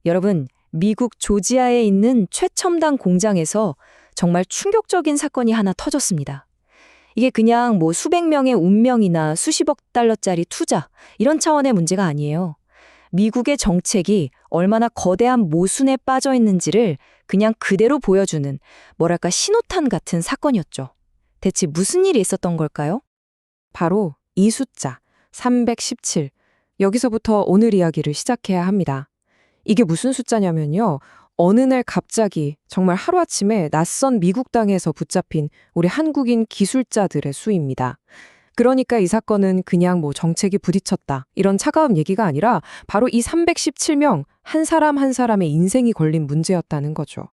여러분, 미국 조지아에 있는 최첨단 공장에서 정말 충격적인 사건이 하나 터졌습니다. 이게 그냥 뭐 수백 명의 운명이나 수십억 달러짜리 투자, 이런 차원의 문제가 아니에요. 미국의 정책이 얼마나 거대한 모순에 빠져 있는지를 그냥 그대로 보여주는, 뭐랄까, 신호탄 같은 사건이었죠. 대체 무슨 일이 있었던 걸까요? 바로 이 숫자, 317. 여기서부터 오늘 이야기를 시작해야 합니다. 이게 무슨 숫자냐면요. 어느 날 갑자기 정말 하루아침에 낯선 미국 땅에서 붙잡힌 우리 한국인 기술자들의 수입니다. 그러니까 이 사건은 그냥 뭐 정책이 부딪혔다, 이런 차가운 얘기가 아니라 바로 이 317명 한 사람 한 사람의 인생이 걸린 문제였다는 거죠.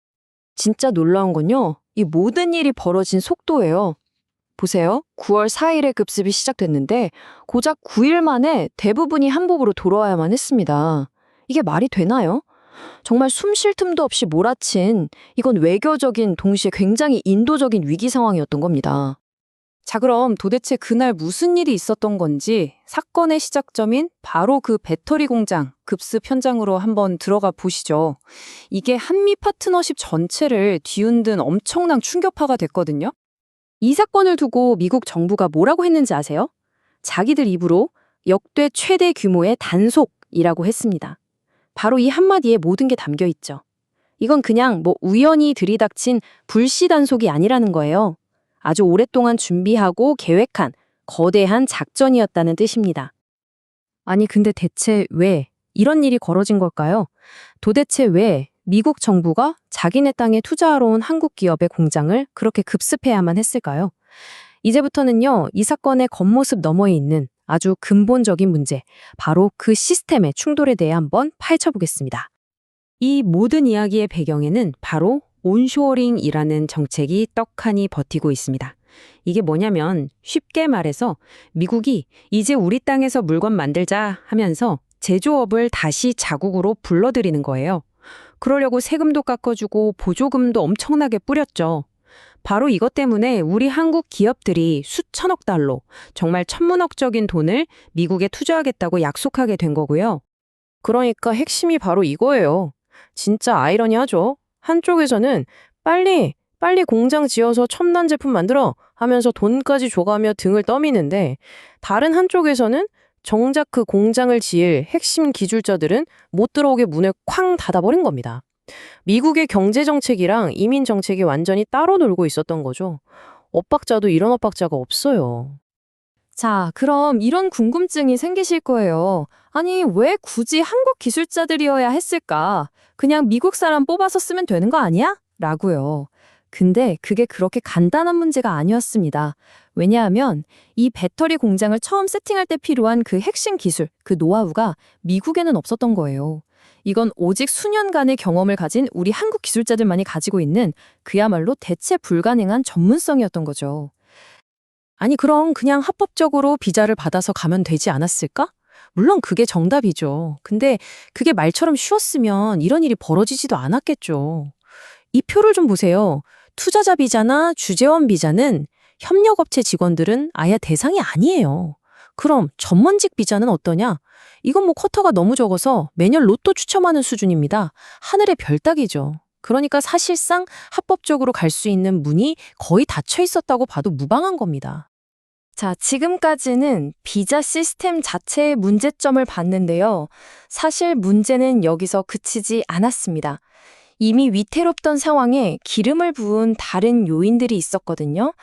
진짜 놀라운 건요, 이 모든 일이 벌어진 속도예요. 보세요. 9월 4일에 급습이 시작됐는데 고작 9일 만에 대부분이 한국으로 돌아와야만 했습니다. 이게 말이 되나요? 정말 숨 쉴 틈도 없이 몰아친, 이건 외교적인 동시에 굉장히 인도적인 위기 상황이었던 겁니다. 자, 그럼 도대체 그날 무슨 일이 있었던 건지 사건의 시작점인 바로 그 배터리 공장 급습 현장으로 한번 들어가 보시죠. 이게 한미 파트너십 전체를 뒤흔든 엄청난 충격파가 됐거든요. 이 사건을 두고 미국 정부가 뭐라고 했는지 아세요? 자기들 입으로 역대 최대 규모의 단속이라고 했습니다. 바로 이 한마디에 모든 게 담겨 있죠. 이건 그냥 뭐 우연히 들이닥친 불시 단속이 아니라는 거예요. 아주 오랫동안 준비하고 계획한 거대한 작전이었다는 뜻입니다. 아니, 근데 대체 왜 이런 일이 벌어진 걸까요? 도대체 왜 미국 정부가 자기네 땅에 투자하러 온 한국 기업의 공장을 그렇게 급습해야만 했을까요? 이제부터는요, 이 사건의 겉모습 너머에 있는 아주 근본적인 문제, 바로 그 시스템의 충돌에 대해 한번 파헤쳐보겠습니다. 이 모든 이야기의 배경에는 바로 온쇼어링이라는 정책이 떡하니 버티고 있습니다. 이게 뭐냐면 쉽게 말해서 미국이 이제 우리 땅에서 물건 만들자 하면서 제조업을 다시 자국으로 불러들이는 거예요. 그러려고 세금도 깎아주고 보조금도 엄청나게 뿌렸죠. 바로 이것 때문에 우리 한국 기업들이 수천억 달러, 정말 천문학적인 돈을 미국에 투자하겠다고 약속하게 된 거고요. 그러니까 핵심이 바로 이거예요. 진짜 아이러니하죠. 한쪽에서는 빨리 공장 지어서 첨단 제품 만들어 하면서 돈까지 줘가며 등을 떠미는데, 다른 한쪽에서는 정작 그 공장을 지을 핵심 기술자들은 못 들어오게 문을 쾅 닫아버린 겁니다. 미국의 경제정책이랑 이민정책이 완전히 따로 놀고 있었던 거죠. 엇박자도 이런 엇박자가 없어요. 자, 그럼 이런 궁금증이 생기실 거예요. 아니, 왜 굳이 한국 기술자들이어야 했을까? 그냥 미국 사람 뽑아서 쓰면 되는 거 아니야? 라고요. 근데 그게 그렇게 간단한 문제가 아니었습니다. 왜냐하면 이 배터리 공장을 처음 세팅할 때 필요한 그 핵심 기술, 그 노하우가 미국에는 없었던 거예요. 이건 오직 수년간의 경험을 가진 우리 한국 기술자들만이 가지고 있는 그야말로 대체 불가능한 전문성이었던 거죠. 아니, 그럼 그냥 합법적으로 비자를 받아서 가면 되지 않았을까? 물론 그게 정답이죠. 근데 그게 말처럼 쉬웠으면 이런 일이 벌어지지도 않았겠죠. 이 표를 좀 보세요. 투자자 비자나 주재원 비자는 협력업체 직원들은 아예 대상이 아니에요. 그럼 전문직 비자는 어떠냐? 이건 뭐 쿼터가 너무 적어서 매년 로또 추첨하는 수준입니다. 하늘의 별 따기죠. 그러니까 사실상 합법적으로 갈 수 있는 문이 거의 닫혀 있었다고 봐도 무방한 겁니다. 자, 지금까지는 비자 시스템 자체의 문제점을 봤는데요. 사실 문제는 여기서 그치지 않았습니다. 이미 위태롭던 상황에 기름을 부은 다른 요인들이 있었거든요.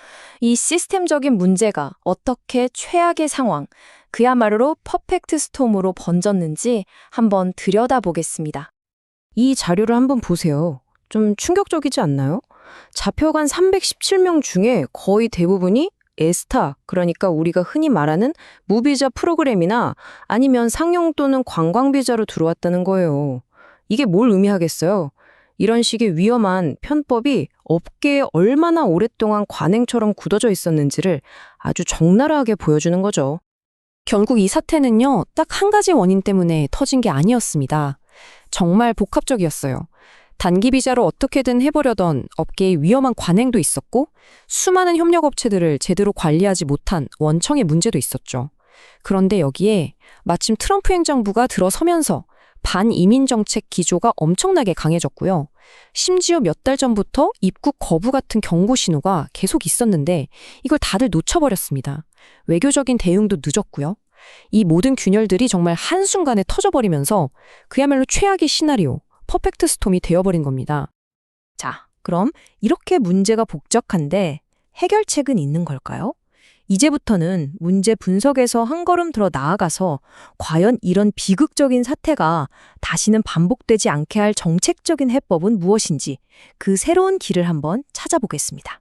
이 시스템적인 문제가 어떻게 최악의 상황, 그야말로 퍼펙트 스톰으로 번졌는지 한번 들여다보겠습니다. 이 자료를 한번 보세요. 좀 충격적이지 않나요? 잡혀간 317명 중에 거의 대부분이 에스타, 그러니까 우리가 흔히 말하는 무비자 프로그램이나 아니면 상용 또는 관광비자로 들어왔다는 거예요. 이게 뭘 의미하겠어요? 이런 식의 위험한 편법이 업계에 얼마나 오랫동안 관행처럼 굳어져 있었는지를 아주 적나라하게 보여주는 거죠. 결국 이 사태는요, 딱 한 가지 원인 때문에 터진 게 아니었습니다. 정말 복합적이었어요. 단기 비자로 어떻게든 해보려던 업계의 위험한 관행도 있었고, 수많은 협력업체들을 제대로 관리하지 못한 원청의 문제도 있었죠. 그런데 여기에 마침 트럼프 행정부가 들어서면서 반이민 정책 기조가 엄청나게 강해졌고요. 심지어 몇 달 전부터 입국 거부 같은 경고 신호가 계속 있었는데 이걸 다들 놓쳐버렸습니다. 외교적인 대응도 늦었고요. 이 모든 균열들이 정말 한순간에 터져버리면서 그야말로 최악의 시나리오, 퍼펙트 스톰이 되어버린 겁니다. 자, 그럼 이렇게 문제가 복잡한데 해결책은 있는 걸까요? 이제부터는 문제 분석에서 한 걸음 더 나아가서 과연 이런 비극적인 사태가 다시는 반복되지 않게 할 정책적인 해법은 무엇인지 그 새로운 길을 한번 찾아보겠습니다.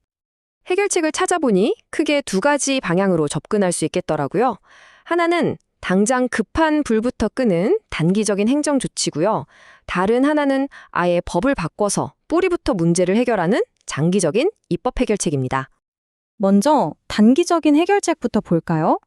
해결책을 찾아보니 크게 두 가지 방향으로 접근할 수 있겠더라고요. 하나는 당장 급한 불부터 끄는 단기적인 행정 조치고요. 다른 하나는 아예 법을 바꿔서 뿌리부터 문제를 해결하는 장기적인 입법 해결책입니다. 먼저 단기적인 해결책부터 볼까요?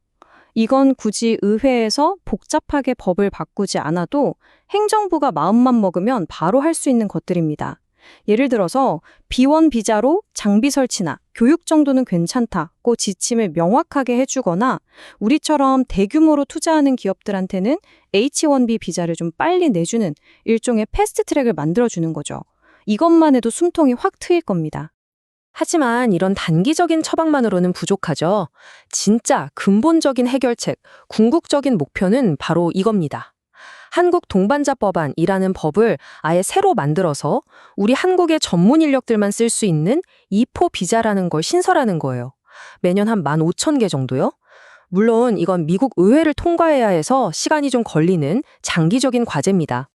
이건 굳이 의회에서 복잡하게 법을 바꾸지 않아도 행정부가 마음만 먹으면 바로 할 수 있는 것들입니다. 예를 들어서 비원 비자로 장비 설치나 교육 정도는 괜찮다고 지침을 명확하게 해주거나 우리처럼 대규모로 투자하는 기업들한테는 H1B 비자를 좀 빨리 내주는 일종의 패스트트랙을 만들어주는 거죠. 이것만 해도 숨통이 확 트일 겁니다. 하지만 이런 단기적인 처방만으로는 부족하죠. 진짜 근본적인 해결책, 궁극적인 목표는 바로 이겁니다. 한국 동반자법안이라는 법을 아예 새로 만들어서 우리 한국의 전문 인력들만 쓸 수 있는 2포 비자라는 걸 신설하는 거예요. 매년 한 15,000개 정도요? 물론 이건 미국 의회를 통과해야 해서 시간이 좀 걸리는 장기적인 과제입니다.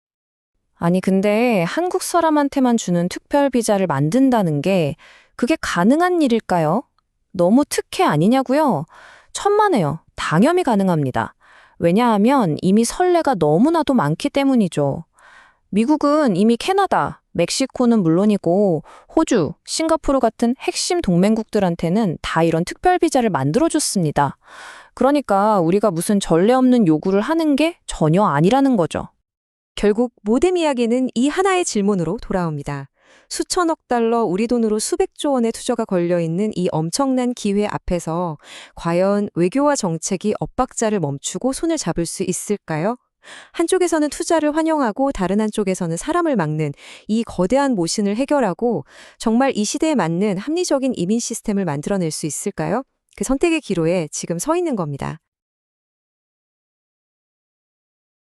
아니 근데 한국 사람한테만 주는 특별 비자를 만든다는 게 그게 가능한 일일까요? 너무 특혜 아니냐고요? 천만에요. 당연히 가능합니다. 왜냐하면 이미 선례가 너무나도 많기 때문이죠. 미국은 이미 캐나다, 멕시코는 물론이고 호주, 싱가포르 같은 핵심 동맹국들한테는 다 이런 특별 비자를 만들어줬습니다. 그러니까 우리가 무슨 전례 없는 요구를 하는 게 전혀 아니라는 거죠. 결국 모뎀 이야기는 이 하나의 질문으로 돌아옵니다. 수천억 달러 우리 돈으로 수백조 원의 투자가 걸려있는 이 엄청난 기회 앞에서 과연 외교와 정책이 엇박자를 멈추고 손을 잡을 수 있을까요? 한쪽에서는 투자를 환영하고 다른 한쪽에서는 사람을 막는 이 거대한 모신을 해결하고 정말 이 시대에 맞는 합리적인 이민 시스템을 만들어낼 수 있을까요? 그 선택의 기로에 지금 서 있는 겁니다.